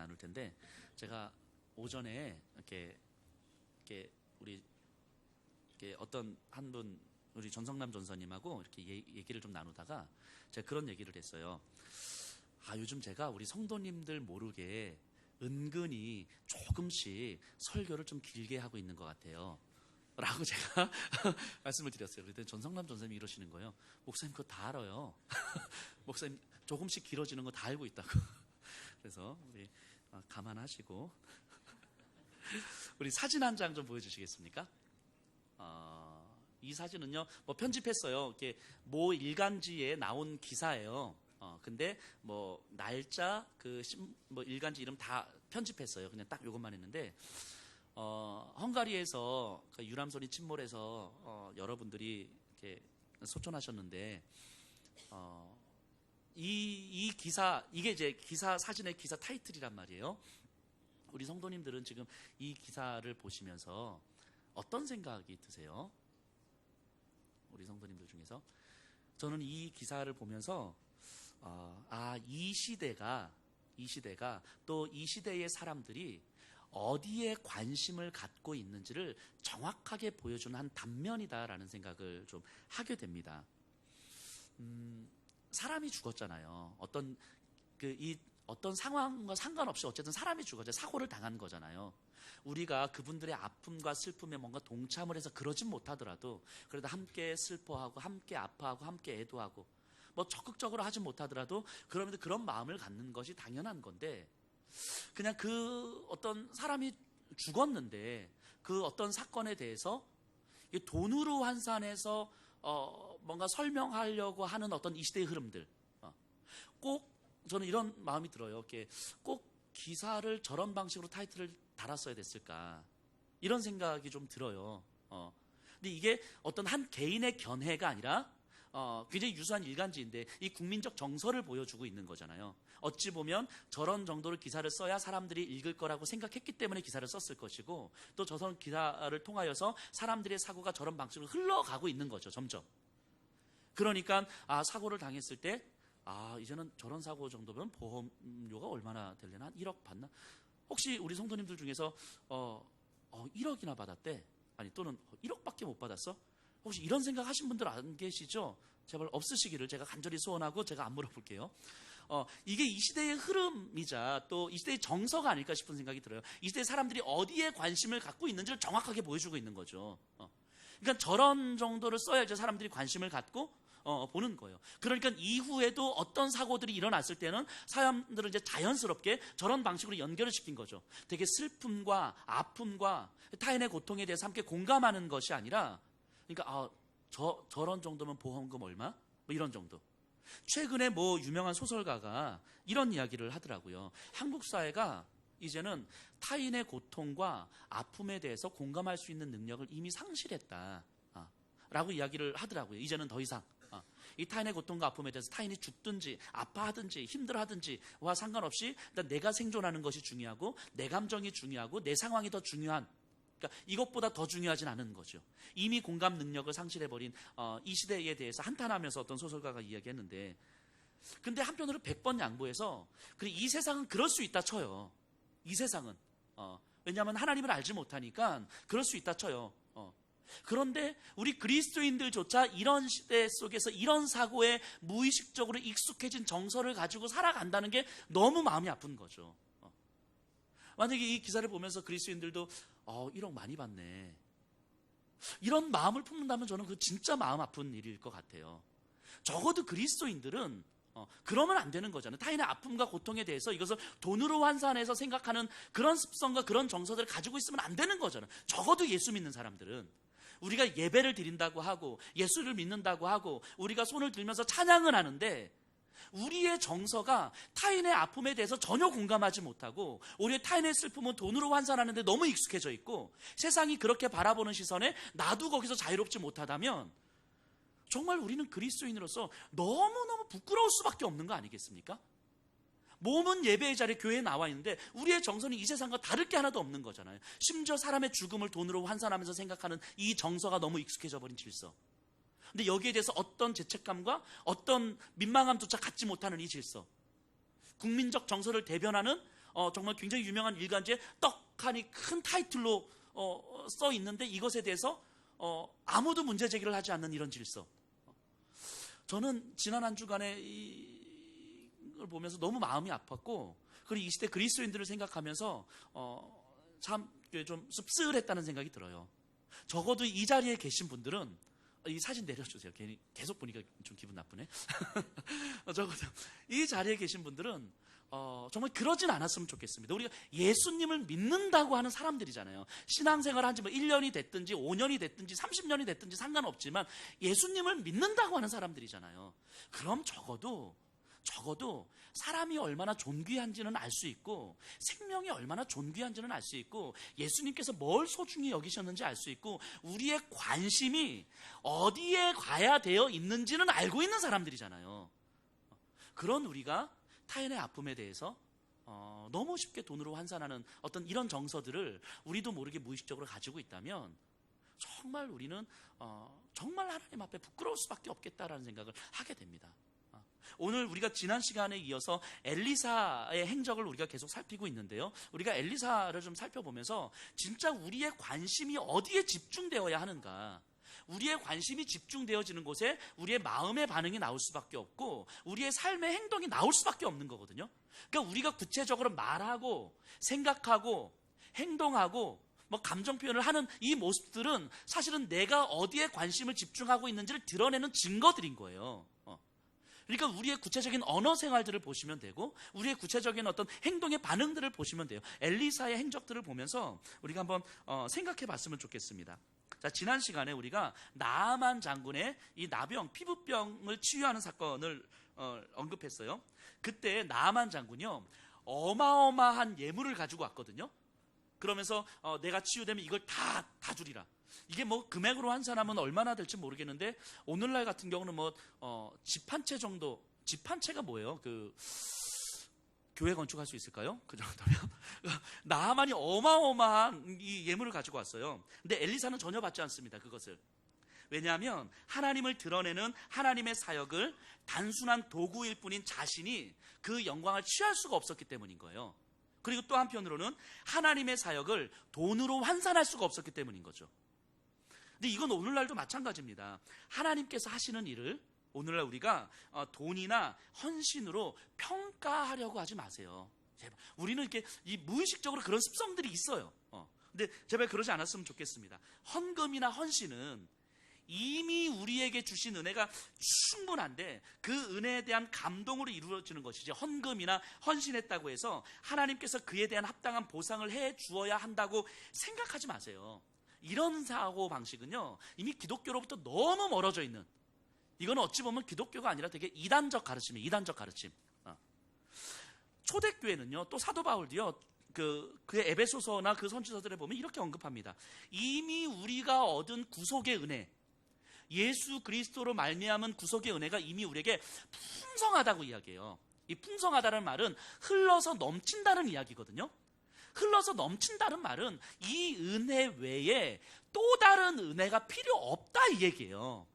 나눌 텐데, 제가 오전에 이렇게 우리 어떤 한 분, 우리 전성남 전사님하고 이렇게 얘기를 좀 나누다가 제가 그런 얘기를 했어요. 요즘 제가 우리 성도님들 모르게 은근히 조금씩 설교를 좀 길게 하고 있는 것 같아요 라고 제가 말씀을 드렸어요. 그랬더니 전성남 전사님이 이러시는 거예요. 목사님 그거 다 알아요. 목사님 조금씩 길어지는 거 다 알고 있다고. 그래서 우리 감안하시고 우리 사진 한 장 좀 보여주시겠습니까? 이 사진은요, 뭐 편집했어요. 이렇게 모 일간지에 나온 기사예요. 근데 뭐 날짜, 뭐 일간지 이름 다 편집했어요. 그냥 딱 요것만 했는데, 헝가리에서 유람선이 침몰해서 여러분들이 이렇게 소천하셨는데, 이 기사, 이게 이제 기사 사진의 기사 타이틀이란 말이에요. 우리 성도님들은 지금 이 기사를 보시면서 어떤 생각이 드세요? 우리 성도님들 중에서 저는 이 기사를 보면서 이 시대가 또 이 시대의 사람들이 어디에 관심을 갖고 있는지를 정확하게 보여주는 한 단면이다라는 생각을 좀 하게 됩니다. 사람이 죽었잖아요. 어떤 상황과 상관없이 어쨌든 사람이 죽었죠. 사고를 당한 거잖아요. 우리가 그분들의 아픔과 슬픔에 뭔가 동참을 해서 그러진 못하더라도 그래도 함께 슬퍼하고 함께 아파하고 함께 애도하고 뭐 적극적으로 하지 못하더라도 그러면 그런 마음을 갖는 것이 당연한 건데, 그냥 그 어떤 사람이 죽었는데 그 어떤 사건에 대해서 돈으로 환산해서 뭔가 설명하려고 하는 어떤 이 시대의 흐름들, 꼭 저는 이런 마음이 들어요. 이렇게 꼭 기사를 저런 방식으로 타이틀을 달았어야 됐을까, 이런 생각이 좀 들어요. 근데 이게 어떤 한 개인의 견해가 아니라 굉장히 유수한 일간지인데 이 국민적 정서를 보여주고 있는 거잖아요. 어찌 보면 저런 정도로 기사를 써야 사람들이 읽을 거라고 생각했기 때문에 기사를 썼을 것이고, 또 저런 기사를 통하여서 사람들의 사고가 저런 방식으로 흘러가고 있는 거죠, 점점. 그러니까 사고를 당했을 때 이제는 저런 사고 정도면 보험료가 얼마나 되려나? 한 1억 받나? 혹시 우리 성도님들 중에서 1억이나 받았대? 또는 1억밖에 못 받았어? 혹시 이런 생각 하신 분들 안 계시죠? 제발 없으시기를 제가 간절히 소원하고 제가 안 물어볼게요. 이게 이 시대의 흐름이자 또 이 시대의 정서가 아닐까 싶은 생각이 들어요. 이 시대의 사람들이 어디에 관심을 갖고 있는지를 정확하게 보여주고 있는 거죠. 그러니까 저런 정도를 써야 이제 사람들이 관심을 갖고 보는 거예요. 그러니까 이후에도 어떤 사고들이 일어났을 때는 사람들은 이제 자연스럽게 저런 방식으로 연결을 시킨 거죠. 되게 슬픔과 아픔과 타인의 고통에 대해서 함께 공감하는 것이 아니라, 그러니까 저런 정도면 보험금 얼마? 뭐 이런 정도. 최근에 뭐 유명한 소설가가 이런 이야기를 하더라고요. 한국 사회가 이제는 타인의 고통과 아픔에 대해서 공감할 수 있는 능력을 이미 상실했다 라고 이야기를 하더라고요. 이제는 더 이상 이 타인의 고통과 아픔에 대해서 타인이 죽든지 아파하든지 힘들어하든지와 상관없이 일단 내가 생존하는 것이 중요하고 내 감정이 중요하고 내 상황이 더 중요한, 그러니까 이것보다 더 중요하진 않은 거죠. 이미 공감 능력을 상실해버린 이 시대에 대해서 한탄하면서 어떤 소설가가 이야기했는데, 근데 한편으로 100번 양보해서 그래, 이 세상은 그럴 수 있다 쳐요. 이 세상은 왜냐하면 하나님을 알지 못하니까 그럴 수 있다 쳐요. 그런데 우리 그리스도인들조차 이런 시대 속에서 이런 사고에 무의식적으로 익숙해진 정서를 가지고 살아간다는 게 너무 마음이 아픈 거죠. 만약에 이 기사를 보면서 그리스도인들도 1억 많이 받네, 이런 마음을 품는다면 저는 그 진짜 마음 아픈 일일 것 같아요. 적어도 그리스도인들은 그러면 안 되는 거잖아요. 타인의 아픔과 고통에 대해서 이것을 돈으로 환산해서 생각하는 그런 습성과 그런 정서들을 가지고 있으면 안 되는 거잖아요. 적어도 예수 믿는 사람들은. 우리가 예배를 드린다고 하고 예수를 믿는다고 하고 우리가 손을 들면서 찬양을 하는데, 우리의 정서가 타인의 아픔에 대해서 전혀 공감하지 못하고 오히려 타인의 슬픔은 돈으로 환산하는데 너무 익숙해져 있고, 세상이 그렇게 바라보는 시선에 나도 거기서 자유롭지 못하다면 정말 우리는 그리스도인으로서 너무너무 부끄러울 수밖에 없는 거 아니겠습니까? 몸은 예배의 자리에 교회에 나와 있는데 우리의 정서는 이 세상과 다를 게 하나도 없는 거잖아요. 심지어 사람의 죽음을 돈으로 환산하면서 생각하는 이 정서가 너무 익숙해져 버린 질서. 근데 여기에 대해서 어떤 죄책감과 어떤 민망함조차 갖지 못하는 이 질서. 국민적 정서를 대변하는 정말 굉장히 유명한 일간지에 떡하니 큰 타이틀로 써 있는데 이것에 대해서 아무도 문제 제기를 하지 않는 이런 질서. 저는 지난 한 주간에 이걸 보면서 너무 마음이 아팠고, 그리고 이 시대 그리스도인들을 생각하면서 참 좀 씁쓸했다는 생각이 들어요. 적어도 이 자리에 계신 분들은, 이 사진 내려주세요. 괜히 계속 보니까 좀 기분 나쁘네. 적어도 이 자리에 계신 분들은 정말 그러진 않았으면 좋겠습니다. 우리가 예수님을 믿는다고 하는 사람들이잖아요. 신앙생활 한지 뭐 1년이 됐든지 5년이 됐든지 30년이 됐든지 상관없지만 예수님을 믿는다고 하는 사람들이잖아요. 그럼 적어도 사람이 얼마나 존귀한지는 알 수 있고, 생명이 얼마나 존귀한지는 알 수 있고, 예수님께서 뭘 소중히 여기셨는지 알 수 있고, 우리의 관심이 어디에 가야 되어 있는지는 알고 있는 사람들이잖아요. 그런 우리가 타인의 아픔에 대해서 너무 쉽게 돈으로 환산하는 어떤 이런 정서들을 우리도 모르게 무의식적으로 가지고 있다면, 정말 우리는 정말 하나님 앞에 부끄러울 수밖에 없겠다라는 생각을 하게 됩니다. 오늘 우리가 지난 시간에 이어서 엘리사의 행적을 우리가 계속 살피고 있는데요, 우리가 엘리사를 좀 살펴보면서 진짜 우리의 관심이 어디에 집중되어야 하는가, 우리의 관심이 집중되어지는 곳에 우리의 마음의 반응이 나올 수밖에 없고 우리의 삶의 행동이 나올 수밖에 없는 거거든요. 그러니까 우리가 구체적으로 말하고 생각하고 행동하고 뭐 감정 표현을 하는 이 모습들은 사실은 내가 어디에 관심을 집중하고 있는지를 드러내는 증거들인 거예요. 그러니까 우리의 구체적인 언어 생활들을 보시면 되고, 우리의 구체적인 어떤 행동의 반응들을 보시면 돼요. 엘리사의 행적들을 보면서 우리가 한번 생각해 봤으면 좋겠습니다. 자, 지난 시간에 우리가 나아만 장군의 이 나병, 피부병을 치유하는 사건을 언급했어요. 그때 나아만 장군이요, 어마어마한 예물을 가지고 왔거든요. 그러면서 내가 치유되면 이걸 다 주리라. 이게 뭐 금액으로 환산하면 얼마나 될지 모르겠는데, 오늘날 같은 경우는 뭐 집 한 채 정도, 집 한 채가 뭐예요? 그 교회 건축할 수 있을까요? 그 정도면. 나아만이 어마어마한 이 예물을 가지고 왔어요. 근데 엘리사는 전혀 받지 않습니다, 그것을. 왜냐하면 하나님을 드러내는 하나님의 사역을 단순한 도구일 뿐인 자신이 그 영광을 취할 수가 없었기 때문인 거예요. 그리고 또 한편으로는 하나님의 사역을 돈으로 환산할 수가 없었기 때문인 거죠. 근데 이건 오늘날도 마찬가지입니다. 하나님께서 하시는 일을 오늘날 우리가 돈이나 헌신으로 평가하려고 하지 마세요. 제발. 우리는 이렇게 이 무의식적으로 그런 습성들이 있어요. 근데 제발 그러지 않았으면 좋겠습니다. 헌금이나 헌신은 이미 우리에게 주신 은혜가 충분한데 그 은혜에 대한 감동으로 이루어지는 것이지, 헌금이나 헌신했다고 해서 하나님께서 그에 대한 합당한 보상을 해 주어야 한다고 생각하지 마세요. 이런 사고 방식은요, 이미 기독교로부터 너무 멀어져 있는, 이거는 어찌 보면 기독교가 아니라 되게 이단적 가르침이에요. 이단적 가르침. 초대교회는요, 또 사도 바울도요, 그의 에베소서나 그 선지서들에 보면 이렇게 언급합니다. 이미 우리가 얻은 구속의 은혜, 예수 그리스도로 말미암은 구속의 은혜가 이미 우리에게 풍성하다고 이야기해요. 이 풍성하다는 말은 흘러서 넘친다는 이야기거든요. 흘러서 넘친다는 말은 이 은혜 외에 또 다른 은혜가 필요 없다 이 얘기예요.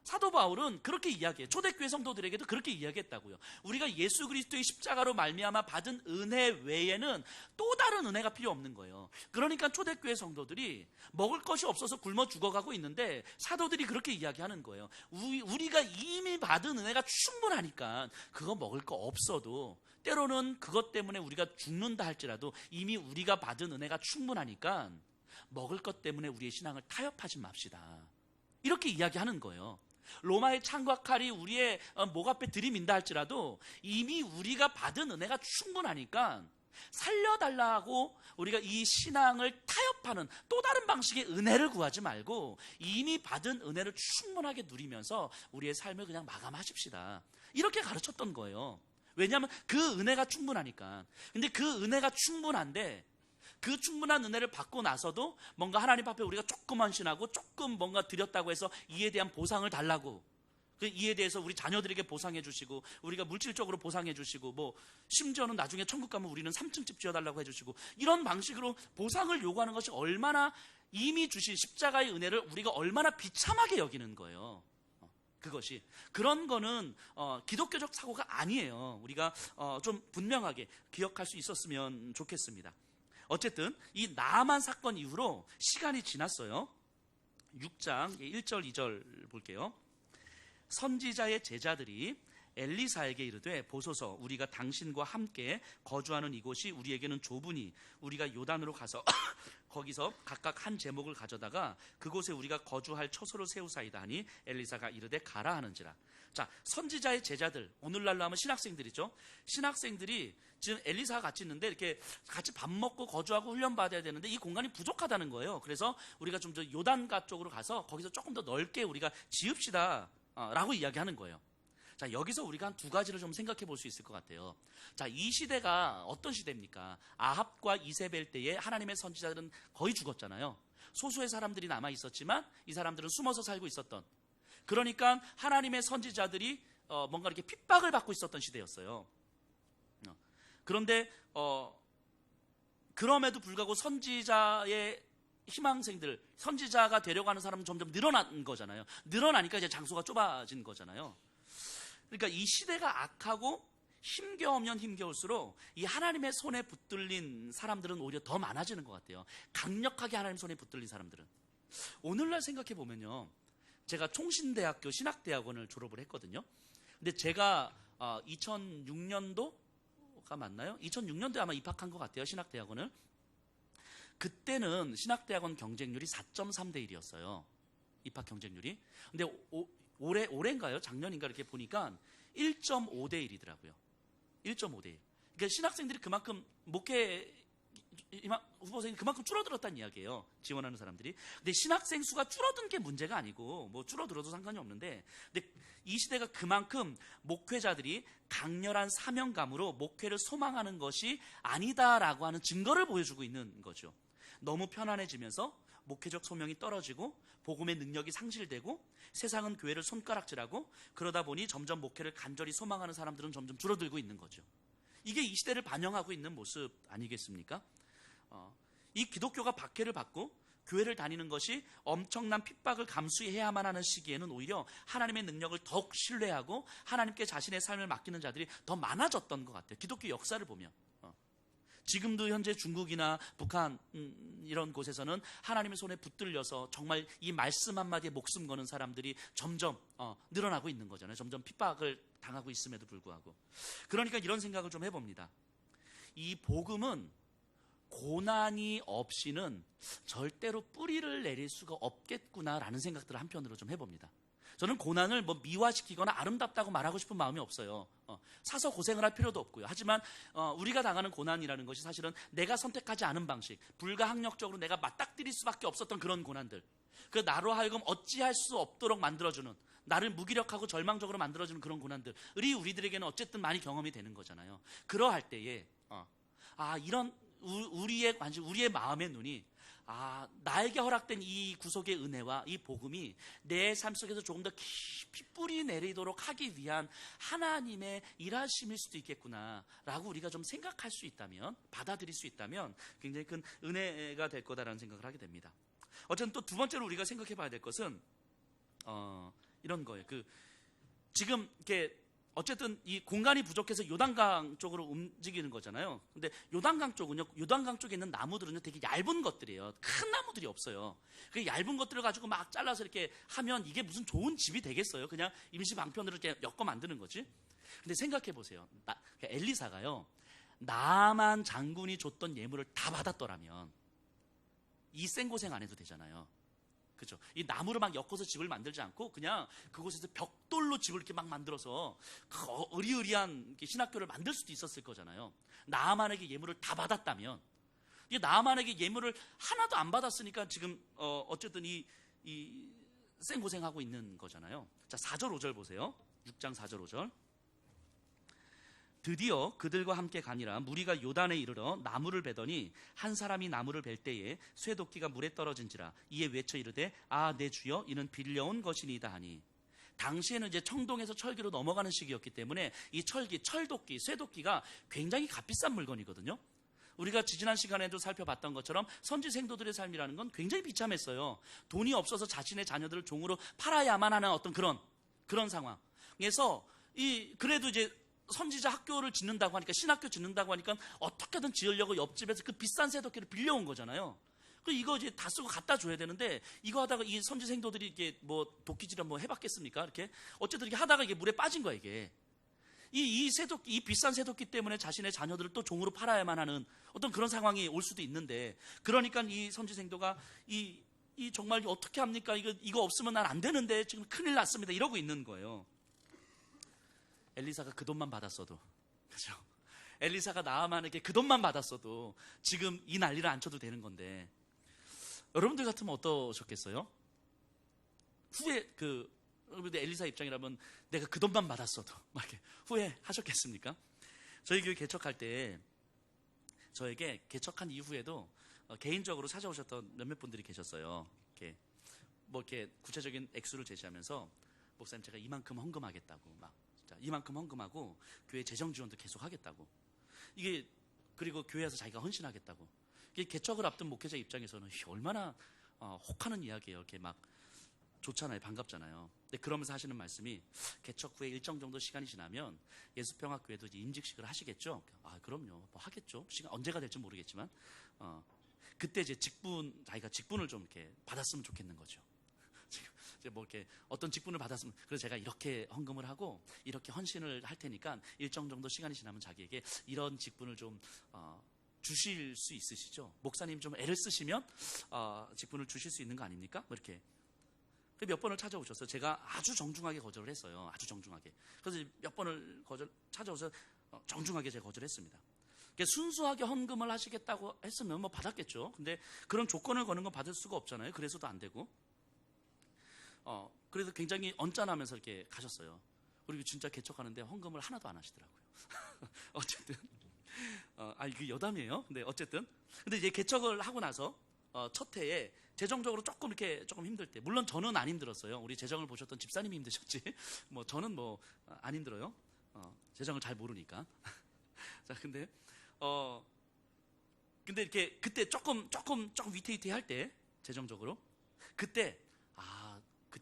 사도 바울은 그렇게 이야기해요. 초대교회 성도들에게도 그렇게 이야기했다고요. 우리가 예수 그리스도의 십자가로 말미암아 받은 은혜 외에는 또 다른 은혜가 필요 없는 거예요. 그러니까 초대교회 성도들이 먹을 것이 없어서 굶어 죽어가고 있는데 사도들이 그렇게 이야기하는 거예요. 우리가 이미 받은 은혜가 충분하니까 그거 먹을 거 없어도, 때로는 그것 때문에 우리가 죽는다 할지라도 이미 우리가 받은 은혜가 충분하니까 먹을 것 때문에 우리의 신앙을 타협하지 맙시다. 이렇게 이야기하는 거예요. 로마의 창과 칼이 우리의 목 앞에 들이민다 할지라도 이미 우리가 받은 은혜가 충분하니까 살려달라고 우리가 이 신앙을 타협하는 또 다른 방식의 은혜를 구하지 말고 이미 받은 은혜를 충분하게 누리면서 우리의 삶을 그냥 마감하십시다. 이렇게 가르쳤던 거예요. 왜냐하면 그 은혜가 충분하니까. 근데 그 은혜가 충분한데 그 충분한 은혜를 받고 나서도 뭔가 하나님 앞에 우리가 조금 헌신하고 조금 뭔가 드렸다고 해서 이에 대한 보상을 달라고, 이에 대해서 우리 자녀들에게 보상해 주시고 우리가 물질적으로 보상해 주시고, 뭐 심지어는 나중에 천국 가면 우리는 3층 집 지어달라고 해주시고, 이런 방식으로 보상을 요구하는 것이 얼마나 이미 주신 십자가의 은혜를 우리가 얼마나 비참하게 여기는 거예요. 그것이 그런 거는 기독교적 사고가 아니에요. 우리가 좀 분명하게 기억할 수 있었으면 좋겠습니다. 어쨌든 이 나만 사건 이후로 시간이 지났어요. 6장 1절 2절 볼게요. 선지자의 제자들이 엘리사에게 이르되 보소서 우리가 당신과 함께 거주하는 이곳이 우리에게는 좁으니 우리가 요단으로 가서 거기서 각각 한 제목을 가져다가 그곳에 우리가 거주할 처소를 세우사이다 하니 엘리사가 이르되 가라 하는지라. 자, 선지자의 제자들, 오늘날로 하면 신학생들이죠. 신학생들이 지금 엘리사가 같이 있는데 이렇게 같이 밥 먹고 거주하고 훈련 받아야 되는데 이 공간이 부족하다는 거예요. 그래서 우리가 좀 더 요단가 쪽으로 가서 거기서 조금 더 넓게 우리가 지읍시다 라고 이야기하는 거예요. 자, 여기서 우리가 한 두 가지를 좀 생각해 볼 수 있을 것 같아요. 자, 이 시대가 어떤 시대입니까? 아합과 이세벨 때에 하나님의 선지자들은 거의 죽었잖아요. 소수의 사람들이 남아 있었지만 이 사람들은 숨어서 살고 있었던, 그러니까 하나님의 선지자들이 뭔가 이렇게 핍박을 받고 있었던 시대였어요. 그런데 그럼에도 불구하고 선지자의 희망생들, 선지자가 되려고 하는 사람은 점점 늘어난 거잖아요. 늘어나니까 이제 장소가 좁아진 거잖아요. 그러니까 이 시대가 악하고 힘겨우면 힘겨울수록 이 하나님의 손에 붙들린 사람들은 오히려 더 많아지는 것 같아요. 강력하게 하나님 손에 붙들린 사람들은. 오늘날 생각해 보면요, 제가 총신대학교 신학대학원을 졸업을 했거든요. 근데 제가 2006년도가 맞나요? 2006년도에 아마 입학한 것 같아요, 신학대학원을. 그때는 신학대학원 경쟁률이 4.3대 1이었어요. 입학 경쟁률이. 근데 올해인가요? 작년인가 이렇게 보니까 1.5대 1이더라고요. 1.5대 1. 그러니까 신학생들이 그만큼 목회 후보생이 그만큼 줄어들었다는 이야기예요. 지원하는 사람들이. 근데 신학생 수가 줄어든 게 문제가 아니고 뭐 줄어들어도 상관이 없는데, 근데 이 시대가 그만큼 목회자들이 강렬한 사명감으로 목회를 소망하는 것이 아니다라고 하는 증거를 보여주고 있는 거죠. 너무 편안해지면서 목회적 소명이 떨어지고 복음의 능력이 상실되고 세상은 교회를 손가락질하고 그러다 보니 점점 목회를 간절히 소망하는 사람들은 점점 줄어들고 있는 거죠. 이게 이 시대를 반영하고 있는 모습 아니겠습니까? 이 기독교가 박해를 받고 교회를 다니는 것이 엄청난 핍박을 감수해야만 하는 시기에는 오히려 하나님의 능력을 더욱 신뢰하고 하나님께 자신의 삶을 맡기는 자들이 더 많아졌던 것 같아요. 기독교 역사를 보면. 지금도 현재 중국이나 북한 이런 곳에서는 하나님의 손에 붙들려서 정말 이 말씀 한마디에 목숨 거는 사람들이 점점 늘어나고 있는 거잖아요. 점점 핍박을 당하고 있음에도 불구하고. 그러니까 이런 생각을 좀 해봅니다. 이 복음은 고난이 없이는 절대로 뿌리를 내릴 수가 없겠구나라는 생각들을 한편으로 좀 해봅니다. 저는 고난을 뭐 미화시키거나 아름답다고 말하고 싶은 마음이 없어요. 사서 고생을 할 필요도 없고요. 하지만 우리가 당하는 고난이라는 것이 사실은 내가 선택하지 않은 방식, 불가항력적으로 내가 맞닥뜨릴 수밖에 없었던 그런 고난들, 그 나로 하여금 어찌할 수 없도록 만들어주는, 나를 무기력하고 절망적으로 만들어주는 그런 고난들이 우리들에게는 어쨌든 많이 경험이 되는 거잖아요. 그러할 때에 이런 우리의 관심, 우리의 마음의 눈이 나에게 허락된 이 구속의 은혜와 이 복음이 내 삶 속에서 조금 더 깊이 뿌리 내리도록 하기 위한 하나님의 일하심일 수도 있겠구나라고 우리가 좀 생각할 수 있다면, 받아들일 수 있다면 굉장히 큰 은혜가 될 거다라는 생각을 하게 됩니다. 어쨌든 또 두 번째로 우리가 생각해 봐야 될 것은 이런 거예요. 지금 이렇게 어쨌든 이 공간이 부족해서 요단강 쪽으로 움직이는 거잖아요. 근데 요단강 쪽은요, 요단강 쪽에 있는 나무들은요 되게 얇은 것들이에요. 큰 나무들이 없어요. 그 얇은 것들을 가지고 막 잘라서 이렇게 하면 이게 무슨 좋은 집이 되겠어요? 그냥 임시 방편으로 이렇게 엮어 만드는 거지. 근데 생각해 보세요. 엘리사가요, 나만 장군이 줬던 예물을 다 받았더라면 이 생고생 안 해도 되잖아요. 그렇죠. 이 나무를 막 엮어서 집을 만들지 않고 그냥 그곳에서 벽돌로 집을 이렇게 막 만들어서 의리의리한 신학교를 만들 수도 있었을 거잖아요. 나아만에게 예물을 다 받았다면, 이게 나아만에게 예물을 하나도 안 받았으니까 지금 어쨌든 이 생고생하고 있는 거잖아요. 자, 4절 5절 보세요. 6장 4절 5절. 드디어 그들과 함께 가니라 무리가 요단에 이르러 나무를 베더니 한 사람이 나무를 벨 때에 쇠도끼가 물에 떨어진지라 이에 외쳐 이르되 내 주여 이는 빌려온 것이니이다 하니. 당시에는 이제 청동에서 철기로 넘어가는 시기였기 때문에 이 철도끼, 쇠도끼가 굉장히 값비싼 물건이거든요. 우리가 지지난 시간에도 살펴봤던 것처럼 선지 생도들의 삶이라는 건 굉장히 비참했어요. 돈이 없어서 자신의 자녀들을 종으로 팔아야만 하는 어떤 그런 그런 상황에서 그래도 이제 선지자 학교를 짓는다고 하니까, 신학교 짓는다고 하니까 어떻게든 지으려고 옆집에서 그 비싼 세도끼를 빌려온 거잖아요. 이거 이제 다 쓰고 갖다 줘야 되는데, 이거 하다가 이 선지 생도들이 이게 뭐 도끼질을 뭐 해봤겠습니까? 이렇게 어쨌든 이렇게 하다가 이게 물에 빠진 거야, 이게. 이 세도끼, 이 비싼 세도끼 때문에 자신의 자녀들을 또 종으로 팔아야만 하는 어떤 그런 상황이 올 수도 있는데, 그러니까 이 선지 생도가 이 정말 어떻게 합니까? 이거 없으면 난 안 되는데 지금 큰일 났습니다. 이러고 있는 거예요. 엘리사가 그 돈만 받았어도, 그죠? 엘리사가 나아만에게 그 돈만 받았어도 지금 이 난리를 안 쳐도 되는 건데, 여러분들 같으면 어떠셨겠어요? 후에 여러분들 엘리사 입장이라면 내가 그 돈만 받았어도 막 이렇게 후회하셨겠습니까? 저희 교회 개척할 때 저에게 개척한 이후에도 개인적으로 찾아오셨던 몇몇 분들이 계셨어요. 이렇게 구체적인 액수를 제시하면서, 목사님 제가 이만큼 헌금하겠다고, 막 진짜 이만큼 헌금하고 교회 재정 지원도 계속 하겠다고. 그리고 교회에서 자기가 헌신하겠다고. 이게 개척을 앞둔 목회자 입장에서는 얼마나 혹하는 이야기예요. 이렇게 막 좋잖아요. 반갑잖아요. 근데 그러면서 하시는 말씀이, 개척 후에 일정 정도 시간이 지나면 예수평화교회도 이제 임직식을 하시겠죠? 그럼요. 뭐 하겠죠. 시간 언제가 될지 모르겠지만, 그때 이제 자기가 직분을 좀 이렇게 받았으면 좋겠는 거죠. 이제 뭐 이렇게 어떤 직분을 받았으면, 그래서 제가 이렇게 헌금을 하고 이렇게 헌신을 할 테니까 일정 정도 시간이 지나면 자기에게 이런 직분을 좀 주실 수 있으시죠? 목사님 좀 애를 쓰시면 직분을 주실 수 있는 거 아닙니까? 뭐 이렇게 몇 번을 찾아오셨어요. 제가 아주 정중하게 거절을 했어요. 아주 정중하게. 그래서 몇 번을 찾아오셔서 정중하게 제가 거절했습니다. 순수하게 헌금을 하시겠다고 했으면 뭐 받았겠죠. 근데 그런 조건을 거는 건 받을 수가 없잖아요. 그래서도 안 되고. 그래서 굉장히 언짢아하면서 이렇게 가셨어요. 그리고 진짜 개척하는데 헌금을 하나도 안 하시더라고요. 어쨌든 이게 여담이에요. 근데 어쨌든 근데 이제 개척을 하고 나서 첫 해에 재정적으로 조금 힘들 때, 물론 저는 안 힘들었어요. 우리 재정을 보셨던 집사님이 힘드셨지. 뭐 저는 뭐 안 힘들어요. 재정을 잘 모르니까. 자, 근데 이렇게 그때 조금 위태위태할 때, 재정적으로 그때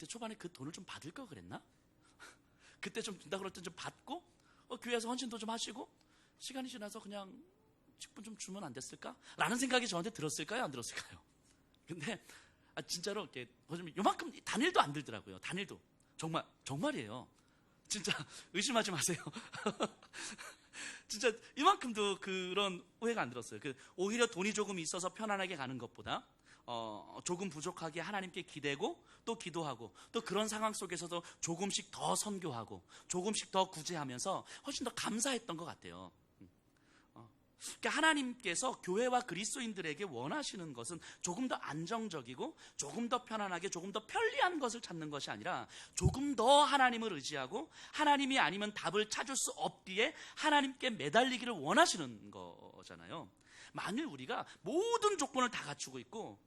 초반에 그 돈을 좀 받을 걸 그랬나? 그때 좀 준다 그럴 때 좀 받고 교회에서 헌신도 좀 하시고 시간이 지나서 그냥 직분 좀 주면 안 됐을까? 라는 생각이 저한테 들었을까요? 안 들었을까요? 근데 진짜로 이렇게 요만큼 단일도 안 들더라고요. 단일도. 정말이에요. 진짜 의심하지 마세요. 진짜 이만큼도 그런 오해가 안 들었어요. 오히려 돈이 조금 있어서 편안하게 가는 것보다 조금 부족하게 하나님께 기대고 또 기도하고 또 그런 상황 속에서도 조금씩 더 선교하고 조금씩 더 구제하면서 훨씬 더 감사했던 것 같아요. 그러니까 하나님께서 교회와 그리스도인들에게 원하시는 것은 조금 더 안정적이고 조금 더 편안하게 조금 더 편리한 것을 찾는 것이 아니라 조금 더 하나님을 의지하고 하나님이 아니면 답을 찾을 수 없기에 하나님께 매달리기를 원하시는 거잖아요. 만일 우리가 모든 조건을 다 갖추고 있고,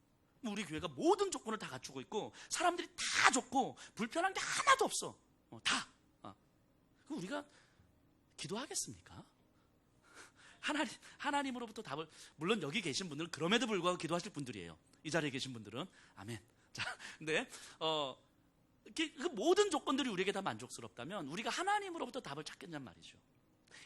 우리 교회가 모든 조건을 다 갖추고 있고 사람들이 다 좋고 불편한 게 하나도 없어, 다 그럼 우리가 기도하겠습니까? 하나님으로부터 답을, 물론 여기 계신 분들은 그럼에도 불구하고 기도하실 분들이에요. 이 자리에 계신 분들은 아멘. 자, 근데 그 모든 조건들이 우리에게 다 만족스럽다면 우리가 하나님으로부터 답을 찾겠냔 말이죠.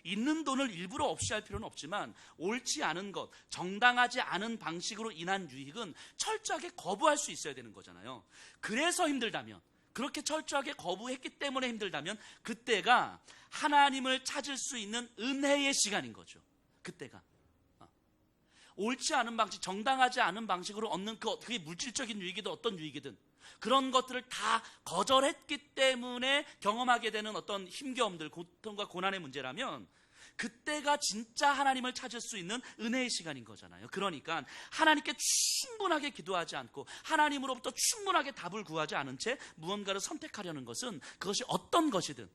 있는 돈을 일부러 없이 할 필요는 없지만 옳지 않은 것, 정당하지 않은 방식으로 인한 유익은 철저하게 거부할 수 있어야 되는 거잖아요. 그래서 힘들다면, 그렇게 철저하게 거부했기 때문에 힘들다면 그때가 하나님을 찾을 수 있는 은혜의 시간인 거죠. 그때가 옳지 않은 방식, 정당하지 않은 방식으로 얻는 그게 물질적인 유익이든 어떤 유익이든 그런 것들을 다 거절했기 때문에 경험하게 되는 어떤 힘겨움들, 고통과 고난의 문제라면 그때가 진짜 하나님을 찾을 수 있는 은혜의 시간인 거잖아요. 그러니까 하나님께 충분하게 기도하지 않고 하나님으로부터 충분하게 답을 구하지 않은 채 무언가를 선택하려는 것은 그것이 어떤 것이든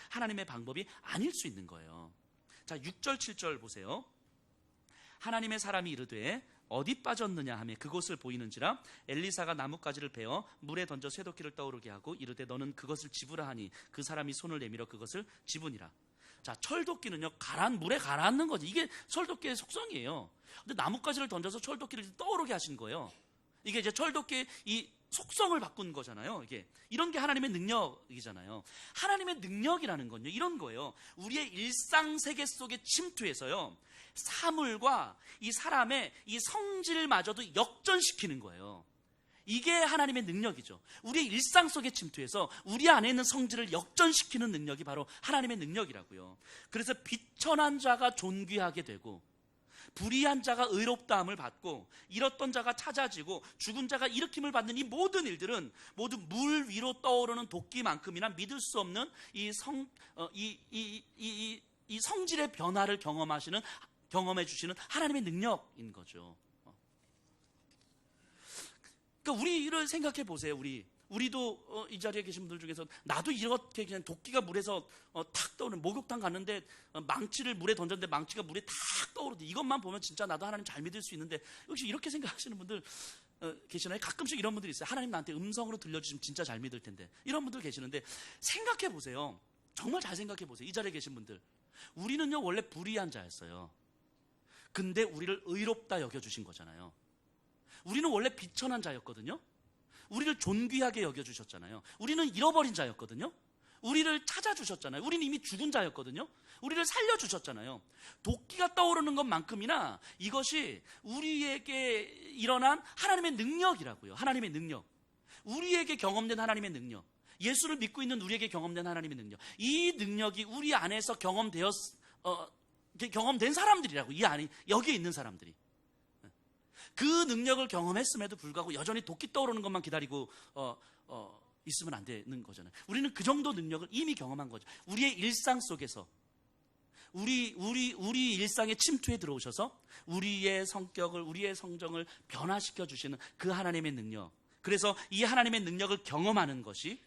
하나님의 방법이 아닐 수 있는 거예요. 자, 6절 7절 보세요. 하나님의 사람이 이르되 어디 빠졌느냐 하며 그곳을 보이는지라 엘리사가 나뭇가지를 베어 물에 던져 쇠도끼를 떠오르게 하고 이르되 너는 그것을 집으라 하니 그 사람이 손을 내밀어 그것을 집으니라. 자, 철도끼는요, 물에 가라앉는 거지. 이게 철도끼의 속성이에요. 근데 나뭇가지를 던져서 철도끼를 떠오르게 하신 거예요. 이게 이제 철도끼 이 속성을 바꾼 거잖아요. 이게 이런 게 하나님의 능력이잖아요. 하나님의 능력이라는 건요, 이런 거예요. 우리의 일상 세계 속에 침투해서요, 사물과 이 사람의 이 성질마저도 역전시키는 거예요. 이게 하나님의 능력이죠. 우리의 일상 속에 침투해서 우리 안에 있는 성질을 역전시키는 능력이 바로 하나님의 능력이라고요. 그래서 비천한 자가 존귀하게 되고, 불의한 자가 의롭다함을 받고, 잃었던 자가 찾아지고, 죽은 자가 일으킴을 받는 이 모든 일들은 모두 물 위로 떠오르는 도끼만큼이나 믿을 수 없는 이 성질의 변화를 경험해 주시는 하나님의 능력인 거죠. 그러니까 우리를 생각해 보세요. 우리도 이 자리에 계신 분들 중에서 나도 이렇게 그냥 도끼가 물에서 탁 떠오르는, 목욕탕 갔는데 망치를 물에 던졌는데 망치가 물에 탁 떠오르는데, 이것만 보면 진짜 나도 하나님 잘 믿을 수 있는데, 역시 이렇게 생각하시는 분들 계시나요? 가끔씩 이런 분들이 있어요. 하나님 나한테 음성으로 들려주시면 진짜 잘 믿을 텐데, 이런 분들 계시는데, 생각해 보세요. 정말 잘 생각해 보세요. 이 자리에 계신 분들, 우리는요 원래 불의한 자였어요. 근데 우리를 의롭다 여겨주신 거잖아요. 우리는 원래 비천한 자였거든요. 우리를 존귀하게 여겨주셨잖아요. 우리는 잃어버린 자였거든요. 우리를 찾아주셨잖아요. 우리는 이미 죽은 자였거든요. 우리를 살려주셨잖아요. 도끼가 떠오르는 것만큼이나 이것이 우리에게 일어난 하나님의 능력이라고요. 하나님의 능력. 우리에게 경험된 하나님의 능력. 예수를 믿고 있는 우리에게 경험된 하나님의 능력. 이 능력이 우리 안에서 경험된 사람들이라고. 이 안에, 여기에 있는 사람들이. 그 능력을 경험했음에도 불구하고 여전히 도끼 떠오르는 것만 기다리고 있으면 안 되는 거잖아요. 우리는 그 정도 능력을 이미 경험한 거죠. 우리의 일상 속에서 우리 일상에 침투해 들어오셔서 우리의 성격을, 우리의 성정을 변화시켜 주시는 그 하나님의 능력. 그래서 이 하나님의 능력을 경험하는 것이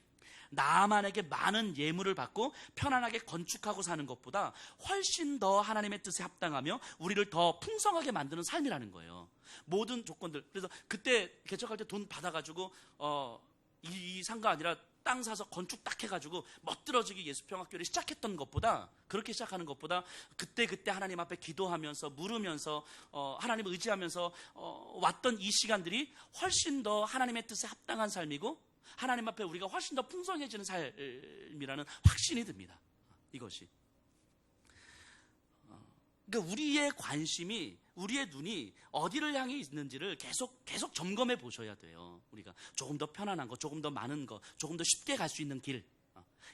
나만에게 많은 예물을 받고 편안하게 건축하고 사는 것보다 훨씬 더 하나님의 뜻에 합당하며 우리를 더 풍성하게 만드는 삶이라는 거예요. 모든 조건들. 그래서 그때 개척할 때 돈 받아가지고 이 상가 아니라 땅 사서 건축 딱 해가지고 멋들어지게 예수평학교를 시작했던 것보다, 그렇게 시작하는 것보다 그때 하나님 앞에 기도하면서 물으면서 하나님을 의지하면서 왔던 이 시간들이 훨씬 더 하나님의 뜻에 합당한 삶이고, 하나님 앞에 우리가 훨씬 더 풍성해지는 삶이라는 확신이 듭니다. 이것이. 그러니까 우리의 관심이, 우리의 눈이 어디를 향해 있는지를 계속 점검해 보셔야 돼요. 우리가 조금 더 편안한 것, 조금 더 많은 것, 조금 더 쉽게 갈 수 있는 길,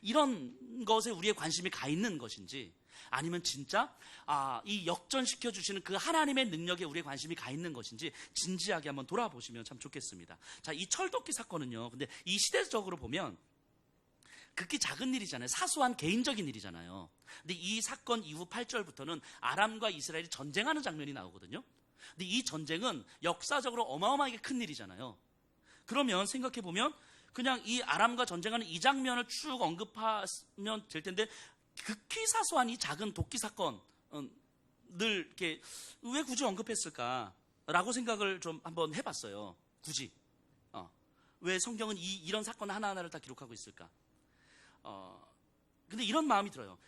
이런 것에 우리의 관심이 가 있는 것인지, 아니면 진짜 이 역전시켜 주시는 그 하나님의 능력에 우리의 관심이 가 있는 것인지 진지하게 한번 돌아보시면 참 좋겠습니다. 자, 이 철도끼 사건은요, 근데 이 시대적으로 보면 극히 작은 일이잖아요. 사소한 개인적인 일이잖아요. 근데 이 사건 이후 8절부터는 아람과 이스라엘이 전쟁하는 장면이 나오거든요. 근데 이 전쟁은 역사적으로 어마어마하게 큰 일이잖아요. 그러면 생각해 보면 그냥 이 아람과 전쟁하는 이 장면을 쭉 언급하면 될 텐데, 극히 사소한 이 작은 도끼 사건을 이렇게 왜 굳이 언급했을까라고 생각을 좀 한번 해봤어요. 굳이 왜 성경은 이런 사건 하나하나를 다 기록하고 있을까? 근데 이런 마음이 들어요.